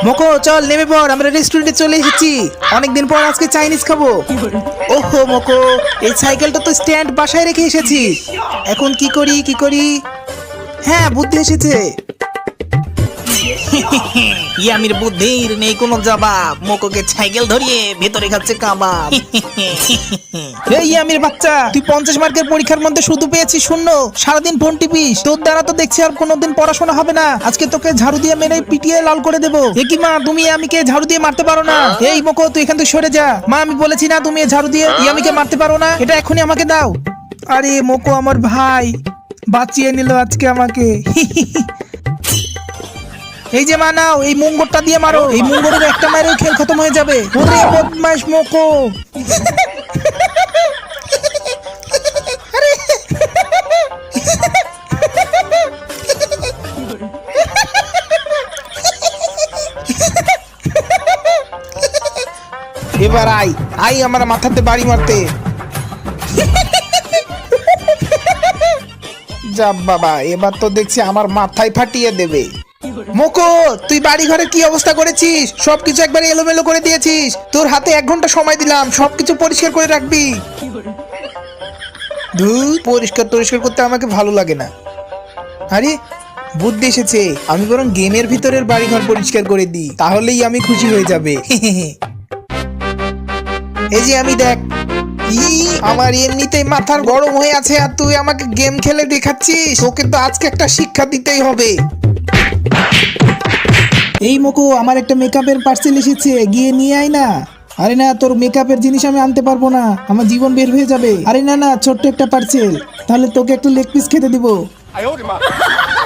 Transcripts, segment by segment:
মোকো চল নেমে পড়, আমরা রেস্টুরেন্টে চলে এসেছি। অনেকদিন পর আজকে চাইনিজ খাবো। ওহো মোকো, এই সাইকেলটা তো স্ট্যান্ড বাসায় রেখে এসেছি। এখন কি করি? হ্যাঁ বুদ্ধি এসেছে। ইয়ামির বুদ্ধির নেই কোনো জবাব। মোকোকে সাইকেল ধরিয়ে ভেতরে খাচ্ছে কাবাব। এই ইয়ামির বাচ্চা, তুই 50 মার্কের পরীক্ষার মধ্যে শুধু পেয়েছিস শূন্য। সারাদিন ফোন টিপিস, তোর দ্বারা তো দেখছি আর কোনোদিন পড়াশোনা হবে না। আজকে তোকে ঝাড়ু দিয়ে মেরে পিটিয়ে লাল করে দেবো। এ কি মা, তুমি ইয়ামিকে ঝাড়ু দিয়ে মারতে পারো না? এই মোকো, তুই এখান থেকে সরে যা। মা, আমি বলেছি না তুমি ঝাড়ু দিয়ে ইয়ামিকে মারতে পারো না? এটা এখনই আমাকে দাও। আরে মোকো আমার ভাই বাঁচিয়ে নিল আজকে আমাকে। এই যে মা, নাও এই মুঙ্গরটা দিয়ে মারো। এই মুঙ্গরের একটা মারেও খেল খতম হয়ে যাবে। ওরে বদমাইশ মোকো। এবার আই আমার মাথাতে বাড়ি মারতে। যা বাবা, এবার তো দেখছি আমার মাথায় ফাটিয়ে দেবে। মোকো, তুই বাড়ি ঘরে কি অবস্থা করেছিস? সবকিছু একবারে এলোমেলো করে দিয়েছিস। তোর হাতে 1 ঘন্টা সময় দিলাম, সবকিছু পরিষ্কার করে রাখবি। ধুর, পরিষ্কার করতে আমাকে ভালো লাগে না। আরে বুদ্ধি এসেছে, আমি বরং গেমের ভিতরের বাড়ি ঘর পরিষ্কার করে দিই, তাহলেই আমি খুশি হয়ে যাবে। এই যে আমি দেখ, আমার এমনিতেই মাথার গরম হয়ে আছে, আর তুই আমাকে গেম খেলে দেখাচ্ছিস। তোকে তো আজকে একটা শিক্ষা দিতেই হবে। এই মোকো, আমার একটা মেকআপের পার্সেল এসেছে, গিয়ে নিয়ে আয় না। আরে না, তোর মেকআপের জিনিস আমি আনতে পারবো না, আমার জীবন বের হয়ে যাবে। আরে না, ছোট্ট একটা পার্সেল, তাহলে তোকে একটা লেগ পিস খেতে দিব।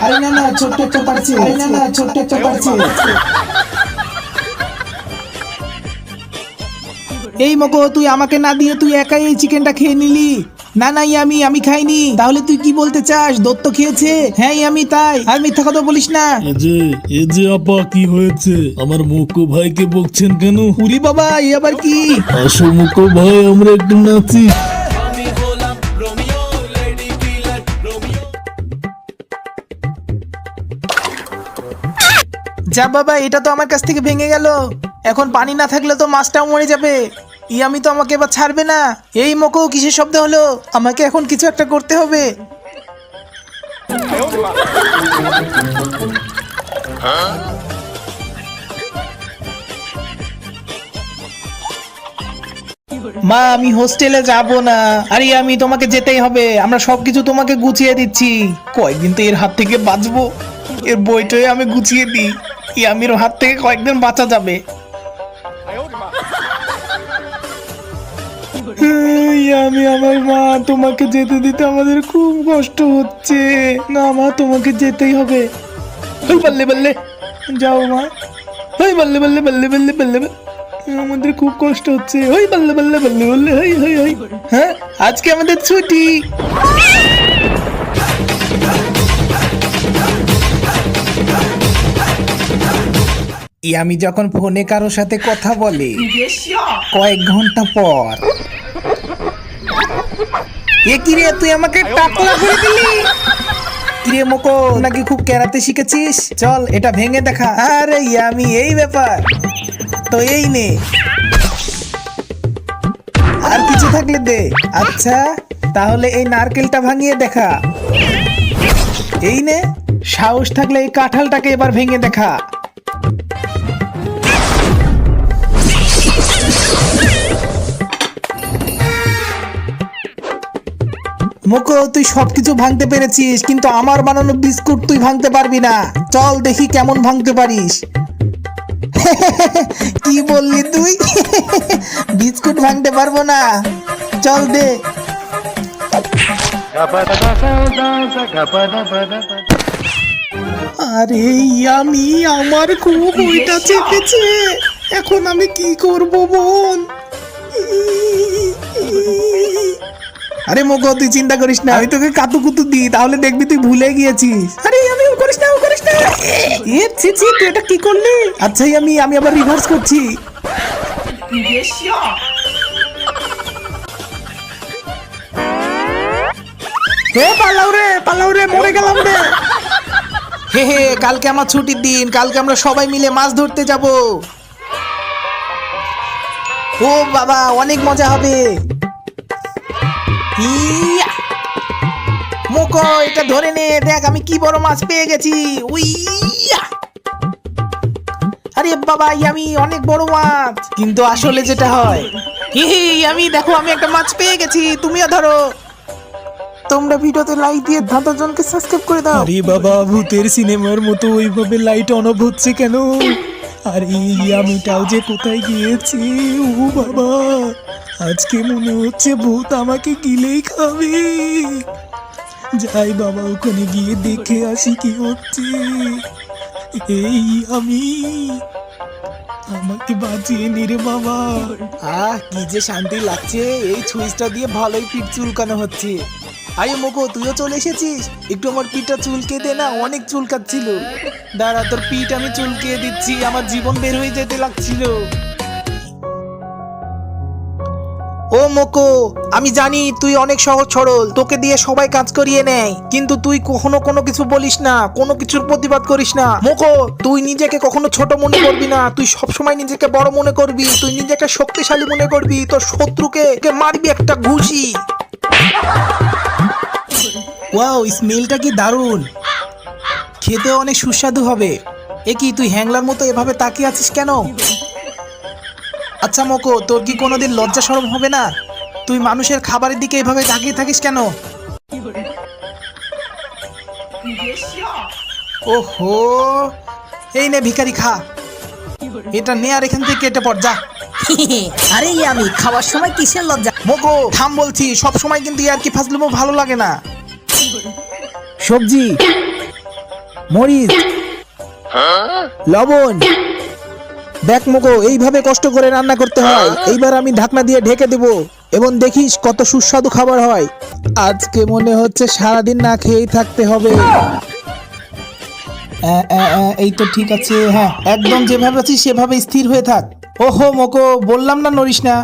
আরে না, ছোট্ট একটা পার্সেল। এই মোকো, তুই আমাকে না দিয়ে তুই একাই এই চিকেনটা খেয়ে নিলি। না আমি খাইনি। তাহলে তুই কি বলতে চাস? দত্ত খেয়েছে? হ্যাঁ আমি তাই, আর মিথ্যা কথা বলিস না। এ যে আপা, কি হয়েছে? আমার মুকো ভাইকে বকছেন কেন? উরি বাবা, এ আবার কি? আসো মুকো ভাই, আমরা একটু নাচি। যা বাবা, এটা তো আমার কাছ থেকে ভেঙে গেল। এখন পানি না থাকলে তো মাছটাও মরে যাবে। ইয়ামি তো আমাকে এবার ছাড়বে না। এই মোকো, কিসের শব্দ হলো? আমাকে এখন কিছু একটা করতে হবে। মা, আমি হোস্টেলে যাব না। আরে আমি তোমাকে যেতেই হবে, আমরা সবকিছু তোমাকে গুছিয়ে দিচ্ছি। কয়েকদিন তো এর হাত থেকে বাঁচবো। এর বইটাই আমি গুছিয়ে দিই, ইয়ামির হাত থেকে কয়েকদিন বাঁচা যাবে। আমি আমার মা, তোমাকে যেতে দিতে আমাদের খুব কষ্ট হচ্ছে। না মা, তোমাকে যেতেই হবে। বললে বললে যাও মা। ওই বললে বললে বললে বললে বললে আমাদের খুব কষ্ট হচ্ছে। ওই বললে বললে বললে বললে হই। হ্যাঁ, আজকে আমাদের ছুটি। আমি যখন ফোনে কারোর সাথে কথা বলে কয়েক ঘন্টা পর, এ কিরে, তুই আমাকে টাকলা করে দিলি? কিরে মোকো, নাকি খুব ক্যারাতে শিখেছিস? চল এটা ভেঙে দেখা। আরে আমি, এই ব্যাপার তো, এই নে। আর কিছু থাকলে দে। আচ্ছা, তাহলে এই নারকেলটা ভাঙিয়ে দেখা। এই নে, সাহস থাকলে এই কাঁঠালটাকে এবার ভেঙে দেখা। মোকো, তুই সবকিছু ভাঙতে পেরেছিস, কিন্তু আমার বানানো বিস্কুট তুই ভাঙতে পারবি না। চল দেখি কেমন ভাঙতে পারিস। কি বললি তুই? বিস্কুট ভাঙতে পারবো না? চল দে। আরে আমি, আমার খুব ওইটা চেপেছে। এখন আমি কি করব বোন? আরে মোকো, তুই চিন্তা করিস না, আমি তোকে কাতুকুতু দিই, তাহলে দেখবি তুই ভুলে গিয়েছিস। আরে আমি, ও করিস না। এ ছি, তুই এটা কি করলি? আচ্ছা আমি আবার রিভার্স করছি। পালাও রে, মরে গেলাম রে। হে হে, কালকে আমার ছুটির দিন, কালকে আমরা সবাই মিলে মাছ ধরতে যাব। ও বাবা, অনেক মজা হবে। ইয়া! মোকো, এটা ধরে নে, দেখ আমি কি বড় মাছ পেয়ে গেছি। উইয়া! আরে বাবা, আমি অনেক বড় মাছ। কিন্তু আসলে যেটা হয়, হি হি, আমি দেখো আমি একটা মাছ পেয়ে গেছি, তুমিও ধরো। তোমরা ভিডিওতে লাইক দিয়ে 10 জনকে সাবস্ক্রাইব করে দাও। আরে বাবা, ভূতের সিনেমার মতো ওইভাবে লাইট অন অফ হচ্ছে কেন? আরে আমিটাও যে কোথায় গিয়েছি? ও বাবা, আজকে মনে হচ্ছে ভূত আমাকে গিলেই খাবে। যাই বাবা, ওখানে গিয়ে দেখে আসি কি হচ্ছে। এই আমি, আমাকে বাঁচিয়ে নে রে বাবা। কি যে শান্তি লাগছে, এই সুইচটা দিয়ে ভালোই পিঠ চুলকানো হচ্ছে। আরে মোকো, তুইও চলে এসেছিস? একটু আমার পিঠটা চুলকে দে না, অনেক চুলকাচ্ছিল। দাঁড়া, তোর পিঠ আমি চুলকে দিচ্ছি, আমার জীবন বের হয়ে যেতে লাগছিল। ও মোকো, আমি জানি তুই অনেক সহজ সরল, তোকে দিয়ে সবাই কাজ করিয়ে নেয়, কিন্তু তুই কখনো কোনো কিছু বলিস না, কোনো কিছুর প্রতিবাদ করিস না। মোকো, তুই নিজেকে কখনো ছোট মনে করবি না, তুই সবসময় নিজেকে বড় মনে করবি, তুই নিজেকে শক্তিশালী মনে করবি, তোর শত্রুকে মারবি একটা ঘুষি। ওয়াও, স্মেলটা কি দারুণ, খেতে অনেক সুস্বাদু হবে। এ কি, তুই হ্যাংলার মতো এভাবে তাকিয়ে আছিস কেন? আচ্ছা মোকো, তোর কি কোনোদিন লজ্জা শরম হবে না? তুই মানুষের খাবারের দিকে এভাবে তাকিয়ে থাকিস কেন? ওহো, এই নে ভিখারি, খা। এটা নে আর এখান থেকে কেটে পড়, যা। আরে আমি খাওয়ার সময় কিসের লজ্জা? মোকো থাম বলছি, সব সময় কিন্তু আর কি ফাজলামো ভালো লাগে না। সবজি, মরিচ, লবণ, দেখ মোকো, এইভাবে কষ্ট করে রান্না করতে হয়। এইবার আমি ঢাকনা দিয়ে ঢেকে দেব এবং দেখিস কত সুস্বাদু খাবার হয়। আজকে মনে হচ্ছে সারাদিন না খেয়েই থাকতে হবে। এই তো ঠিক আছে, হ্যাঁ একদম যেভাবে আছিস সেভাবে স্থির হয়ে থাক। ওহো মোকো, বললাম না নড়িস না।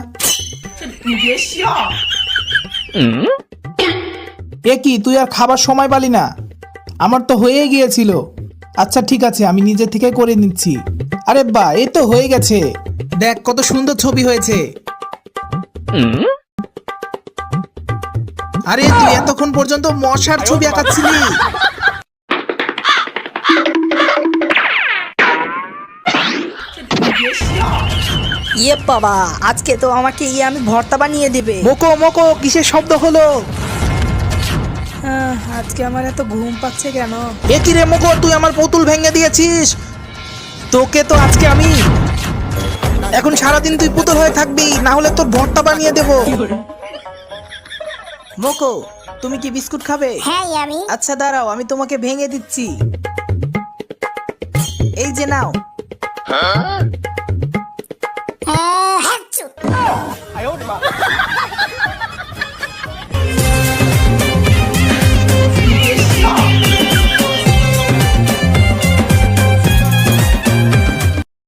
এ কি, তুই আর খাবার সময় পালি না? আমার তো হয়ে গিয়েছিল। আচ্ছা ঠিক আছে, আমি নিজে থেকে করে নিচ্ছি। আরে বাহ, এই তো হয়ে গেছে, দেখ কত সুন্দর ছবি হয়েছে। আরে তুই এতক্ষণ পর্যন্ত মশার ছবি আঁকাচ্ছিলি? ইয়ে বাবা, আজকে তো আমাকে আমি ভর্তা বানিয়ে দেবে। মোকো মোকো, কিসের শব্দ হলো? আজকে আমার এত ঘুম পাচ্ছে কেন? এ কি রে মোকো, তুই আমার পুতুল ভেঙে দিয়েছিস। তোকে তো আজকে আমি, এখন সারাদিন তুই পুতুল হয়ে থাকবি, না হলে তোর ভর্তা বানিয়ে দেব। মোকো, তুমি কি বিস্কুট খাবে? হ্যাঁ আমি আচ্ছা দাঁড়াও, আমি তোমাকে ভেঙে দিচ্ছি। এই যে নাও। হ্যাঁ